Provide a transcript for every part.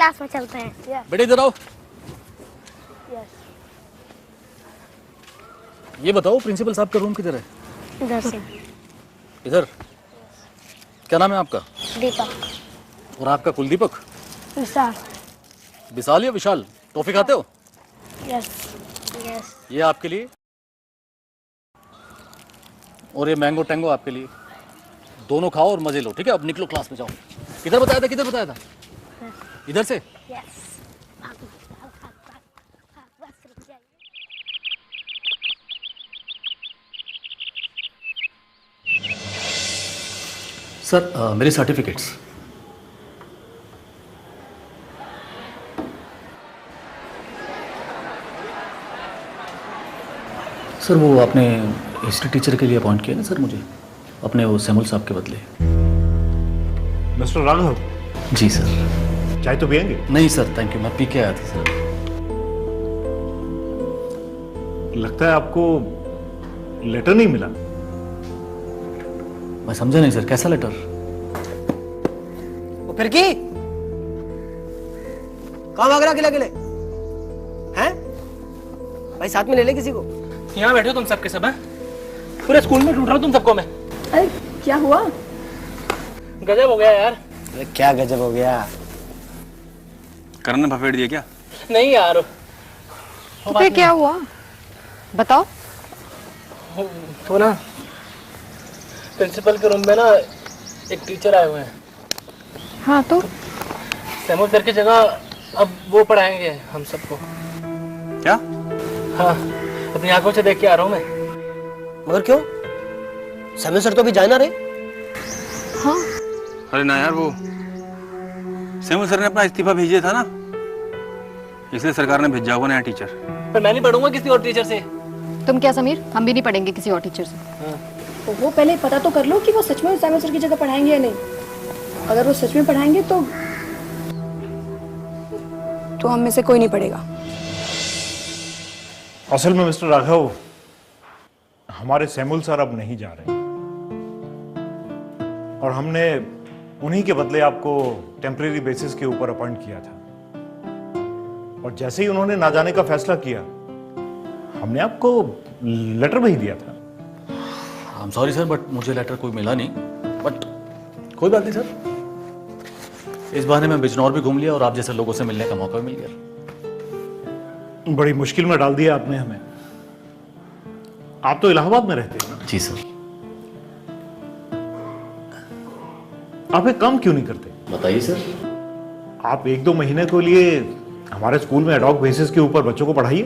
Class में चलते हैं। बेटे इधर आओ। ये बताओ प्रिंसिपल साहब का रूम किधर है? इधर से। इधर। क्या नाम है आपका? दीपक। और आपका कुलदीपक? विशाल। विशाल या विशाल? टॉफी खाते हो? Yes yes. ये आपके लिए और ये मैंगो टैंगो आपके लिए। दोनों खाओ और मजे लो, ठीक है? अब निकलो, क्लास में जाओ। किधर बताया था, किधर बताया था? इधर से। यस। सर मेरे सर्टिफिकेट्स। सर वो आपने हिस्ट्री टीचर के लिए अपॉइंट किया ना सर मुझे, अपने वो सैमुअल साहब के बदले। मिस्टर राघव। जी सर। चाय तो पियेंगे? नहीं सर थैंक यू, मैं पी के आया था सर। लगता है आपको लेटर नहीं मिला। मैं समझा नहीं सर, कैसा लेटर? वो फिर की कहाँ भाग रहा अकेले? हैं भाई साथ में ले ले किसी को। यहाँ बैठे हो तुम सबके सब हैं? पूरे स्कूल में ढूंढ रहा हूँ तुम सबको मैं। अरे क्या हुआ? गजब हो गया यार। अरे क्या गजब हो गया? करण ने भफेड़ दिया क्या? नहीं यार। तो फिर क्या हुआ बताओ। तो ना प्रिंसिपल के रूम में ना एक टीचर आए हुए हैं। हाँ तो सैमुअल सर की जगह अब वो पढ़ाएंगे हम सबको। क्या? हाँ अपनी आंखों से देख के आ रहा हूँ मैं। मगर क्यों? समय सर तो अभी जाना रे। हाँ अरे ना यार, वो सैमुअल सर ने अपना इस्तीफा भेजा था ना, इसलिए सरकार ने भेजा हुआ नया टीचर। पर मैं नहीं पढ़ूंगा किसी और टीचर से। तुम क्या समीर, हम भी नहीं पढ़ेंगे किसी और टीचर से। तो वो पहले पता तो कर लो कि वो सच में सैमुअल सर की जगह पढ़ाएंगे या नहीं। अगर वो सच में पढ़ाएंगे तो हम में से कोई नहीं पढ़ेगा। असल में मिस्टर राघव, हमारे सैमुअल सर अब नहीं जा रहे और हमने उन्हीं के बदले आपको टेम्परेरी बेसिस के ऊपर अपॉइंट किया था। और जैसे ही उन्होंने ना जाने का फैसला किया, हमने आपको लेटर भेज दिया था। I am sorry sir, but मुझे लेटर कोई मिला नहीं। बट कोई बात नहीं सर, इस बहाने मैं बिजनौर भी घूम लिया और आप जैसे लोगों से मिलने का मौका भी मिल गया। बड़ी मुश्किल में डाल दिया आपने हमें। आप तो इलाहाबाद में रहते हैं ना? जी सर। आप एक काम क्यों नहीं करते? बताइए सर। आप 1-2 महीने के लिए हमारे स्कूल में एडॉक बेसिस के ऊपर बच्चों को पढ़ाइए।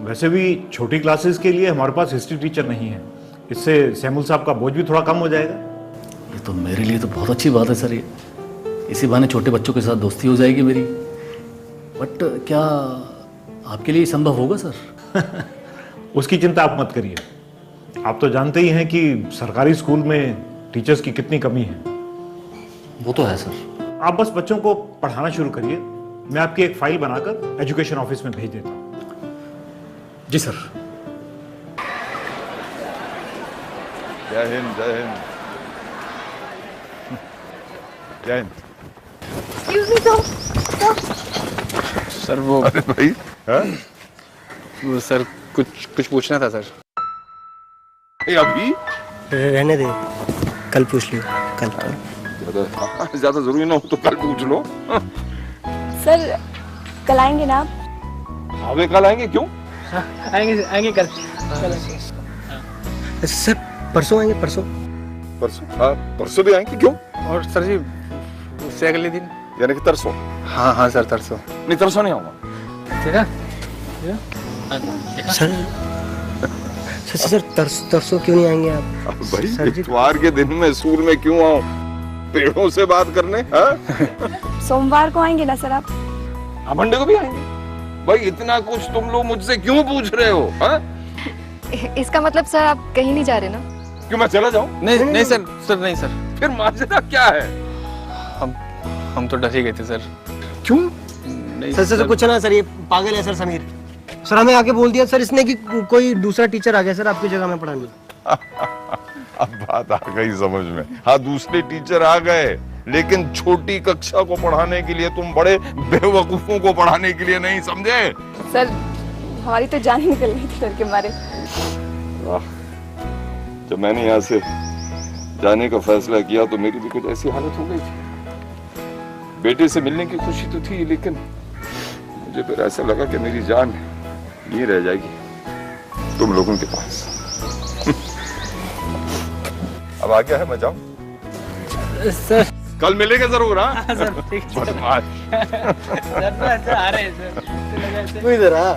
वैसे भी छोटी क्लासेस के लिए हमारे पास हिस्ट्री टीचर नहीं है, इससे सैमुअल साहब का बोझ भी थोड़ा कम हो जाएगा। ये तो मेरे लिए तो बहुत अच्छी बात है सर। ये इसी बहाने छोटे बच्चों के साथ दोस्ती हो जाएगी मेरी। बट क्या आपके लिए संभव होगा सर? उसकी चिंता आप मत करिए। आप तो जानते ही हैं कि सरकारी स्कूल में टीचर्स की कितनी कमी है। वो तो है सर। आप बस बच्चों को पढ़ाना शुरू करिए। मैं आपकी एक फाइल बनाकर एजुकेशन ऑफिस में भेज देता हूँ। जी सर। जय हिंद जय हिंद जय हिंद। सर वो अरे भाई, हाँ? वो सर कुछ पूछना था सर। अभी रहने दे, कल पूछ लियो। कल ज्यादा जरूरी ना हो तो कल पूछ लो। सर कल आएंगे ना आप? अबे कल आएंगे? क्यों? आएंगे कल। सर परसों आएंगे। परसों? हाँ परसों भी आएंगे। क्यों? और सर जी उससे अगले दिन, यानी कि तरसों? हाँ सर तरसों। नहीं, तरसों नहीं आऊंगा। ठीक है सर तरसों क्यों नहीं आएंगे आप? भाई इतवार के दिन में स्कूल में क्यों आऊं? पेड़ों से बात करने? हाँ? सोमवार को आएंगे ना सर आप? मंडे को भी आएंगे। भाई इतना कुछ तुम लोग मुझसे क्यों पूछ रहे हो? हाँ? इसका मतलब सर आप कहीं नहीं जा रहे ना? क्यों मैं चला जाऊं? नहीं सर नहीं सर। फिर माजरा क्या है? हम तो डर ही गए थे सर। क्यों? नहीं सर कुछ ना सर, ये पागल है सर समीर। सर हमें आके बोल दिया सर इसने कि कोई दूसरा टीचर आ गया सर आपकी जगह में पढ़ाने। अब बात आ गई समझ में। हाँ दूसरे टीचर आ गए, लेकिन छोटी कक्षा को पढ़ाने के लिए तुम बड़े बेवकूफों को पढ़ाने के लिए नहीं, समझे? सर हमारी तो जान ही निकल रही थी डर के मारे। जब मैंने यहाँ से जाने का फैसला किया तो मेरी भी कुछ ऐसी हालत हो गई थी। बेटे से मिलने की खुशी तो थी, लेकिन मुझे फिर ऐसा लगा कि मेरी जान यहीं रह जाएगी तुम लोगों के पास। अब आ गया है, मैं जाऊं? सर कल मिलेंगे जरूर। हाँ सर ठीक है। बदमाश। सर आ रहे हैं सर। तू इधर आ।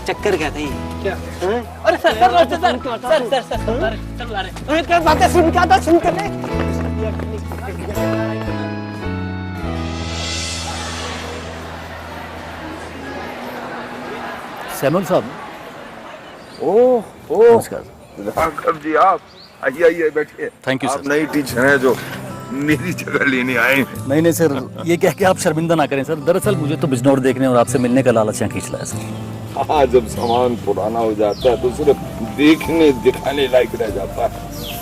चक्कर क्या था ये? क्या? अरे sir sir sir sir sir sir sir चल आ रहे हैं। क्या बातें सुन क्या था, सुन कर ले। सैमुअल साहब। ओह नमस्कार। राघव जी, आप आइए आइए बैठिए। Thank you, आप sir. नई टीचर हैं जो मेरी जगह लेने आए हैं। नहीं नहीं सर, ये कह के आप शर्मिंदा ना करें सर। दरअसल मुझे तो बिजनौर देखने और आपसे मिलने का लालच यहाँ खींच लाया सर। हाँ, जब सामान पुराना हो जाता है तो सिर्फ देखने दिखाने लायक रह जाता है।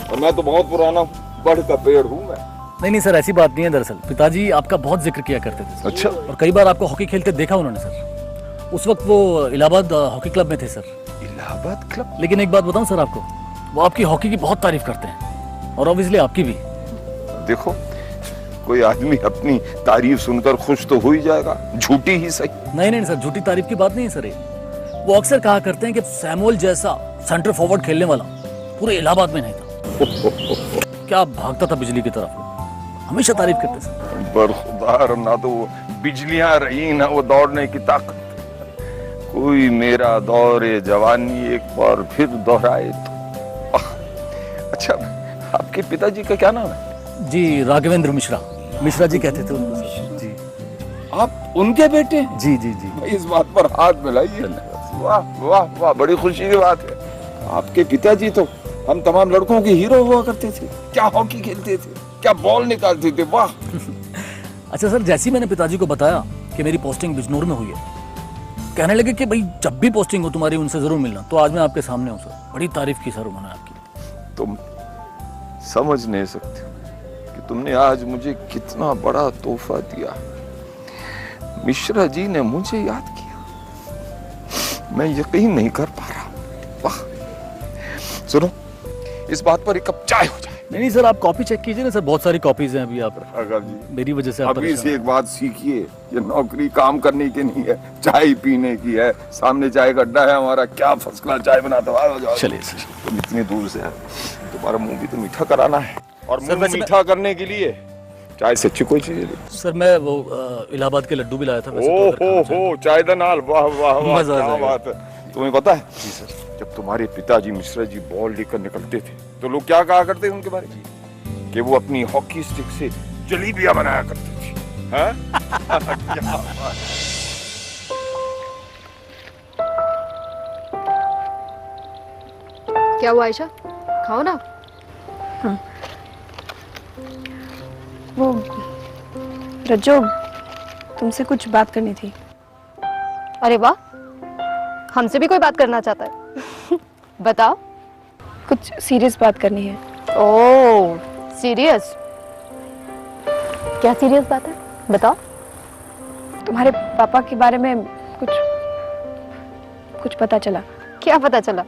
और मैं तो बहुत पुराना बड़ का पेड़ हूँ मैं। नहीं सर, ऐसी बात नहीं है। दरअसल पिताजी आपका बहुत जिक्र किया करते थे सर। अच्छा। और कई बार आपको हॉकी खेलते देखा उन्होंने सर। उस वक्त वो इलाहाबाद हॉकी क्लब में थे सर। इलाहाबाद क्लब? लेकिन एक बात बताऊं सर आपको, वो आपकी हॉकी की बहुत तारीफ करते हैं और ऑब्वियसली आपकी भी। देखो, कोई आदमी अपनी तारीफ सुनकर खुश तो हो ही जाएगा, झूठी ही सही। नहीं सर, झूठी तारीफ की बात नहीं है सर ये। वो अक्सर कहा करते हैं कि सैमुअल जैसा सेंटर फॉरवर्ड खेलने वाला पूरे इलाहाबाद में नहीं था। क्या भागता था बिजली की तरफ, हमेशा तारीफ करते सर। बरखुदार, ना तो वो बिजलियां रही ना वो दौड़ने की ताकत। कोई मेरा दौरे जवानी एक बार फिर दोहराए तो। अच्छा, आपके पिताजी का क्या नाम है? जी राघवेंद्र मिश्रा। मिश्रा जी कहते थे उनको सर। जी। आप उनके बेटे? जी जी जी। इस बात पर हाथ मिलाइए। वाह वाह वाह, बड़ी खुशी की बात है। आपके पिताजी तो हम तमाम लड़कों के हीरो हुआ करते थे। क्या हॉकी खेलते थे, क्या बॉल निकालते थे, वाह। अच्छा सर, जैसे ही मैंने पिताजी को बताया कि मेरी पोस्टिंग बिजनौर में हुई है, कहने लगे कि भाई जब भी पोस्टिंग हो तुम्हारी उनसे जरूर मिलना। तो आज मैं आपके सामने हूँ सर। बड़ी तारीफ की सर उन्होंने आपकी। तुम समझ नहीं सकते कि तुमने आज मुझे कितना बड़ा तोहफा दिया। मिश्रा जी ने मुझे याद किया, मैं यकीन नहीं कर पा रहा। वाह। सुनो, इस बात पर एक कप चाय हो जाए। नहीं सर, आप कॉपी चेक कीजिए ना सर, बहुत सारी कॉपीज हैं अभी। आप राघव जी, मेरी वजह से आप अभी से एक बात सीखिए, ये नौकरी काम करने की नहीं है, चाय पीने की है। सामने चाय का अड्डा है हमारा, क्या फर्स्ट क्लास चाय बनाता है। चलिए सर। तुम इतनी दूर से आए, तुम्हारा मुंह भी तो मीठा कराना है, और सर, मुंह मीठा करने के लिए चाय से अच्छी कोई चीज नहीं। सर मैं वो इलाहाबाद के लड्डू भी लाया था। ओहो, चाय द नाल, वाह वाह वाह, मजा आ क्या जाएगा। बात है। तुम्हें पता है? जी सर। जब तुम्हारे पिताजी मिश्रा जी बॉल लेकर निकलते थे तो लोग क्या कहा करते थे उनके बारे में? कि वो अपनी हॉकी स्टिक से जलेबियां बनाया करते थे। हाँ? क्या बात। क्या हुआ आयशा, खाओ ना। वो रज्जो, तुमसे कुछ बात करनी थी। अरे वाह, हमसे भी कोई बात करना चाहता है। बताओ। कुछ सीरियस बात करनी है। ओह सीरियस? क्या सीरियस बात है, बताओ। तुम्हारे पापा के बारे में कुछ पता चला। क्या पता चला?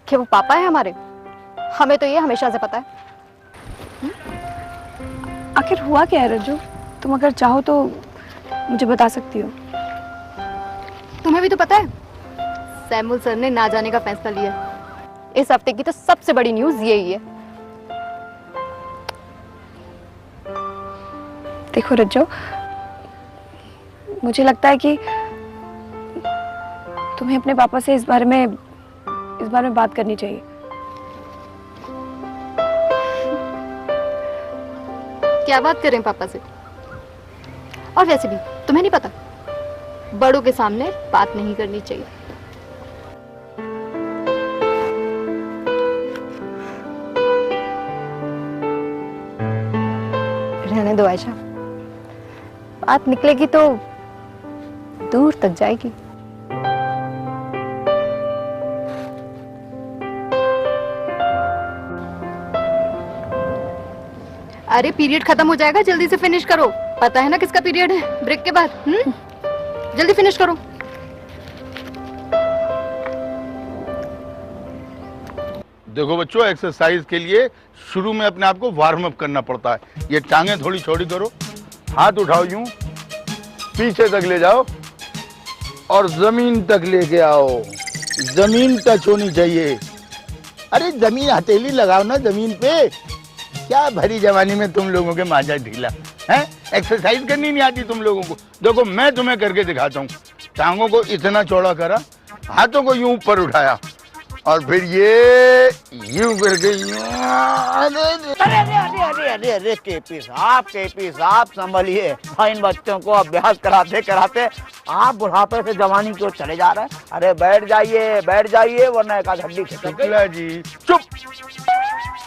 कि वो पापा है हमारे? हमें तो ये हमेशा से पता है। आखिर हुआ क्या है रज्जू? तुम अगर चाहो तो मुझे बता सकती हो। तुम्हें भी तो पता है, सैमुअल सर ने ना जाने का फैसला लिया। इस हफ्ते की तो सबसे बड़ी न्यूज़ यही है। देखो रज्जो, मुझे लगता है कि तुम्हें अपने पापा से इस बारे में बात करनी चाहिए। क्या बात करें पापा से? और वैसे भी तुम्हें नहीं पता, बड़ों के सामने बात नहीं करनी चाहिए। रहने दो आयशा, बात निकलेगी तो दूर तक जाएगी। अरे पीरियड खत्म हो जाएगा, जल्दी से फिनिश करो। पता है ना किसका पीरियड है ब्रेक के बाद? जल्दी फिनिश करो। देखो बच्चों, एक्सरसाइज के लिए शुरू में अपने आप को वार्म अप करना पड़ता है। ये टांगे थोड़ी छोड़ी करो, हाथ उठाओ, यूं पीछे तक ले जाओ और जमीन तक लेके आओ। जमीन टच होनी चाहिए। अरे जमीन हथेली लगाओ ना जमीन पे। क्या भरी जवानी में तुम लोगों के माजा ढीला है? एक्सरसाइज करनी नहीं आती तुम लोगों को। देखो मैं तुम्हें करके दिखाता हूँ। टांगों को इतना चौड़ा करा, हाथों को यूं ऊपर उठाया और फिर ये यूं करके अरे केपी साहब संभलिए। इन बच्चों को अभ्यास कराते कराते आप बुढ़ापे से जवानी की ओर चले जा रहे हैं। अरे बैठ जाइए वरना एक आध हड्डी शुक्ला जी चुप।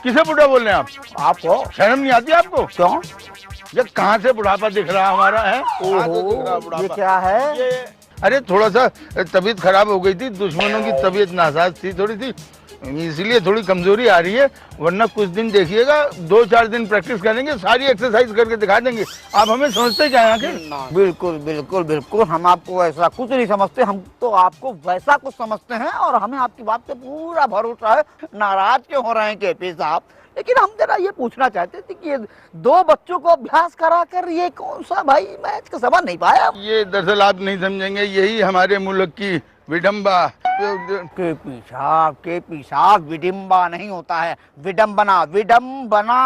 किसे बुढ़ा बोल रहे हैं आप? आपको शर्म नहीं आती आपको? क्यों? ये कहाँ से बुढ़ापा दिख रहा हमारा है? ओहो, ये क्या है? अरे थोड़ा सा तबीयत खराब हो गई थी, दुश्मनों की तबीयत नासाज थी थोड़ी सी, इसलिए थोड़ी कमजोरी आ रही है। वरना कुछ दिन देखिएगा, 2-4 दिन प्रैक्टिस करेंगे, सारी एक्सरसाइज करके दिखा देंगे। आप हमें समझते क्या हैं? बिल्कुल हम आपको ऐसा कुछ नहीं समझते। हम तो आपको वैसा कुछ समझते हैं और हमें आपकी बात पे पूरा भरोसा है। नाराज क्यों हो रहे हैं केपी साहब? लेकिन हम जरा ये पूछना चाहते थे कि ये 2 बच्चों को अभ्यास कराकर ये कौन सा भाई मैच का समझ नहीं पाया। ये दरअसल आप नहीं समझेंगे, यही हमारे मुल्क की विडम्बा। केपी साहब विडम्बा नहीं होता है, विडम्बना।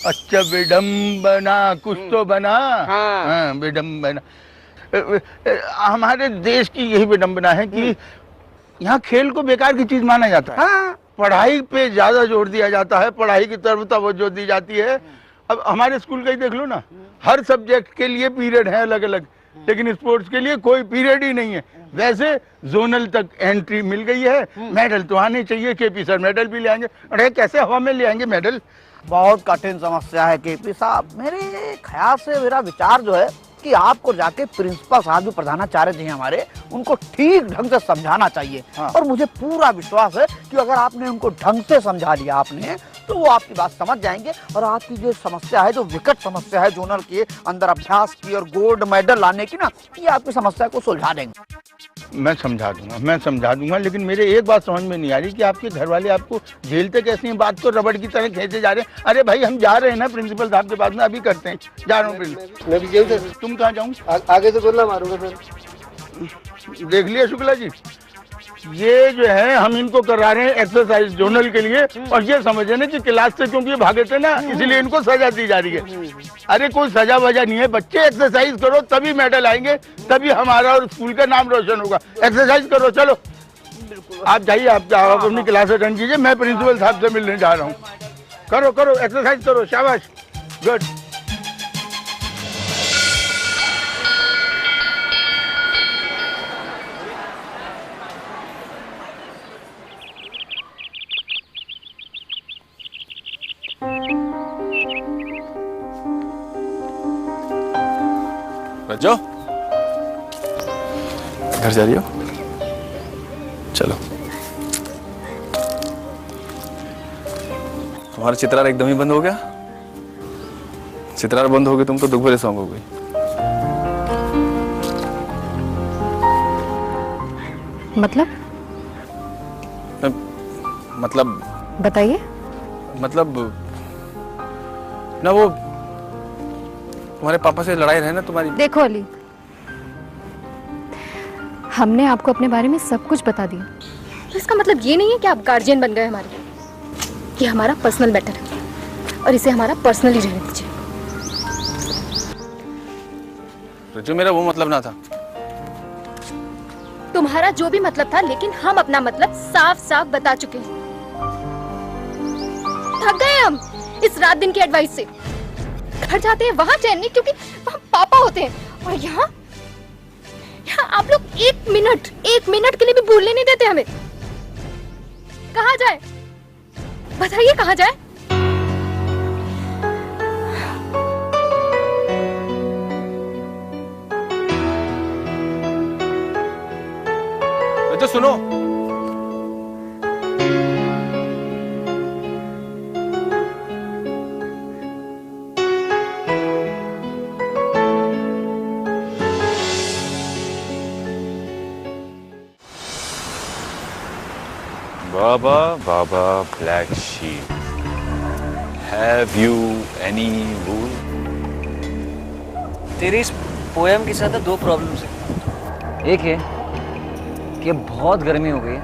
अच्छा विडम्बना, कुछ तो बना। हाँ विडम्बना। हमारे देश की यही विडम्बना है कि यहाँ खेल को बेकार की चीज माना जाता है। हाँ। पढ़ाई पे ज्यादा जोर दिया जाता है, पढ़ाई की तरफ तवज्जो दी जाती है। अब हमारे स्कूल का ही देख लो ना, हर सब्जेक्ट के लिए पीरियड है अलग अलग, लेकिन स्पोर्ट्स के लिए कोई पीरियड ही नहीं है। वैसे जोनल तक एंट्री मिल गई है, मेडल तो आने चाहिए। केपी सर मेडल भी ले आएंगे। अरे कैसे हवा में ले आएंगे मेडल? बहुत कठिन समस्या है केपी साहब। मेरे ख्याल से मेरा विचार जो है कि आपको जाके प्रिंसिपल साहब जो प्रधानाचार्य जी हैं हमारे, उनको ठीक ढंग से समझाना चाहिए। हाँ। और मुझे पूरा विश्वास है कि अगर आपने उनको ढंग से समझा लिया आपने, तो वो आपकी बात समझ जाएंगे और आपकी जो समस्या है, जो विकट समस्या है जोनल के अंदर अभ्यास की और गोल्ड मेडल लाने की ना, ये आपकी समस्या को सुलझा देंगे। मैं समझा दूंगा, लेकिन मेरे एक बात समझ में नहीं आ रही कि आपके घर वाले आपको झेलते कैसे हैं? बात को रबड़ की तरह खींचे जा रहे हैं। अरे भाई हम जा रहे हैं ना प्रिंसिपल साहब के पास में, अभी करते हैं। जा रहा हूँ प्रिंसिपल। मैं भी जाऊँ? तुम कहाँ जाऊँ? आगे से गोला मारूंगा फिर। देख लिया शुक्ला जी, ये जो है हम इनको करा रहे हैं एक्सरसाइज जोनल के लिए, और ये समझे ना कि क्लास से क्योंकि ये भागे थे ना, इसलिए इनको सजा दी जा रही है। अरे कोई सजा वजह नहीं है, बच्चे एक्सरसाइज करो तभी मेडल आएंगे, तभी हमारा और स्कूल का नाम रोशन होगा। एक्सरसाइज करो, चलो आप जाइए, आप अपनी क्लास अटेंड कीजिए। मैं प्रिंसिपल साहब से मिलने जा रहा हूँ। करो एक्सरसाइज करो, शाबाश, गुड। रज्जो, घर जा रही हो? चलो। तुम्हारा चित्रार एकदम ही बंद हो गया। चित्रार बंद हो गई, तुम तो दुख भरे सॉन्ग हो गई। मतलब बताइए। मतलब ना वो तुम्हारे पापा से लड़ाई रहे ना तुम्हारी। देखो अली, हमने आपको अपने बारे में सब कुछ बता दिया, तो इसका मतलब ये नहीं है कि आप गार्जियन बन गए हमारे। ये हमारा पर्सनल मैटर है और इसे हमारा पर्सनली रहने दीजिए। रज्जू, मेरा वो मतलब ना था। तुम्हारा जो भी मतलब था, लेकिन हम अपना मतलब साफ साफ बता चुके हैं। थक गए हम इस रात दिन की एडवाइस से। घर जाते हैं वहां चैन नहीं, क्योंकि वहां पापा होते हैं, और यहाँ आप लोग एक मिनट के लिए भी भूलने नहीं देते हमें। कहाँ जाए बताइए, कहाँ जाए? रज्जू सुनो, baa baa black sheep, have you any wool? तेरी इस पोएम के साथ दो प्रॉब्लम्स है। एक है कि बहुत गर्मी हो गई है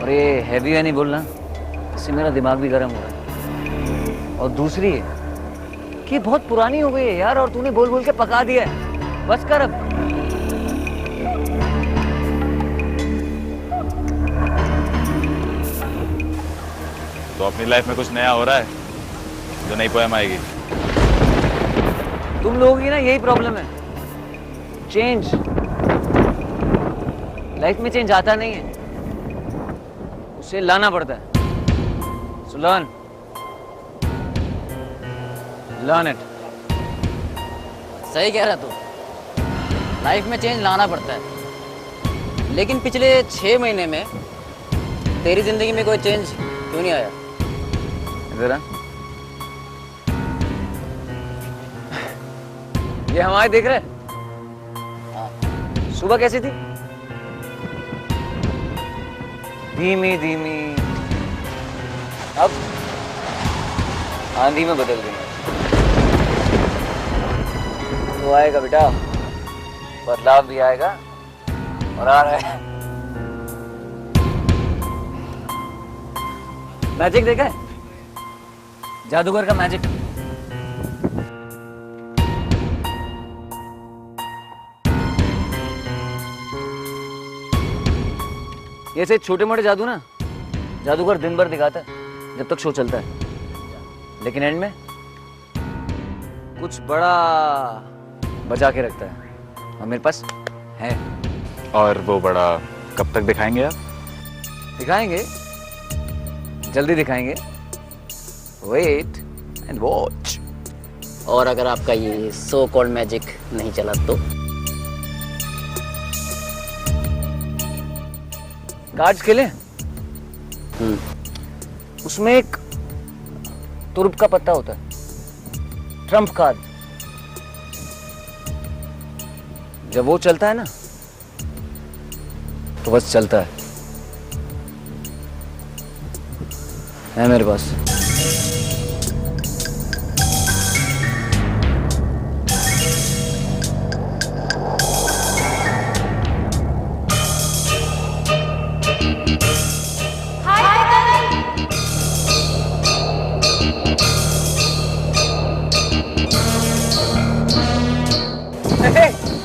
और ये हैवी है नहीं बोलना, इससे मेरा दिमाग भी गर्म हो रहा है। और दूसरी है कि बहुत पुरानी हो गई है यार, और तूने बोल बोल के पका दिया है। बस कर अब। तो अपनी लाइफ में कुछ नया हो रहा है जो नई पोएम आएगी? तुम लोगों की ना यही प्रॉब्लम है, चेंज। लाइफ में चेंज आता नहीं है, उसे लाना पड़ता है। So learn it। सही कह रहा तू, लाइफ में चेंज लाना पड़ता है, लेकिन पिछले 6 महीने में तेरी जिंदगी में कोई चेंज क्यों नहीं आया? जरा ये हमारे देख रहे? सुबह कैसी थी? धीमी धीमी, अब आंधी में बदल गई। तो आएगा बेटा, बदलाव भी आएगा और आ रहा है। मैजिक देखा है? जादूगर का मैजिक। ये से छोटे मोटे जादू ना जादूगर दिन भर दिखाता है जब तक शो चलता है, लेकिन एंड में कुछ बड़ा बचा के रखता है, और मेरे पास है। और वो बड़ा कब तक दिखाएंगे आप? दिखाएंगे, जल्दी दिखाएंगे। Wait and watch. और अगर आपका ये सो कॉल्ड मैजिक नहीं चला तो? कार्ड्स खेलें? उसमें एक तुर्ब का पत्ता होता है, ट्रम्प कार्ड। जब वो चलता है ना तो बस चलता है मेरे पास।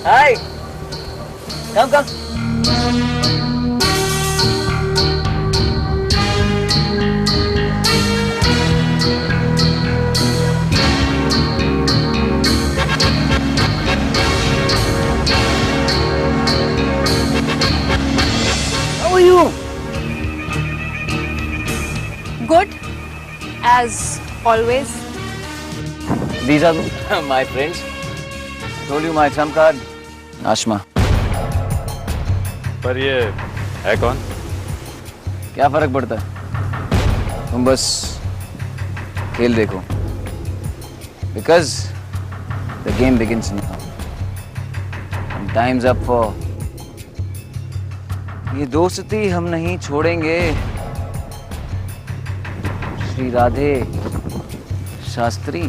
Hi. Come. How are you? Good, as always. These are my friends. I told you my trump card. Ashma. पर ये है कौन? क्या फर्क पड़ता है, तुम बस खेल देखो। Because the game begins now. And time's up for ये दोस्ती हम नहीं छोड़ेंगे। श्री राधे शास्त्री।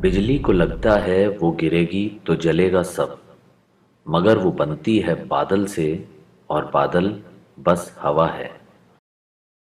बिजली को लगता है वो गिरेगी तो जलेगा सब, मगर वो बनती है बादल से और बादल बस हवा है।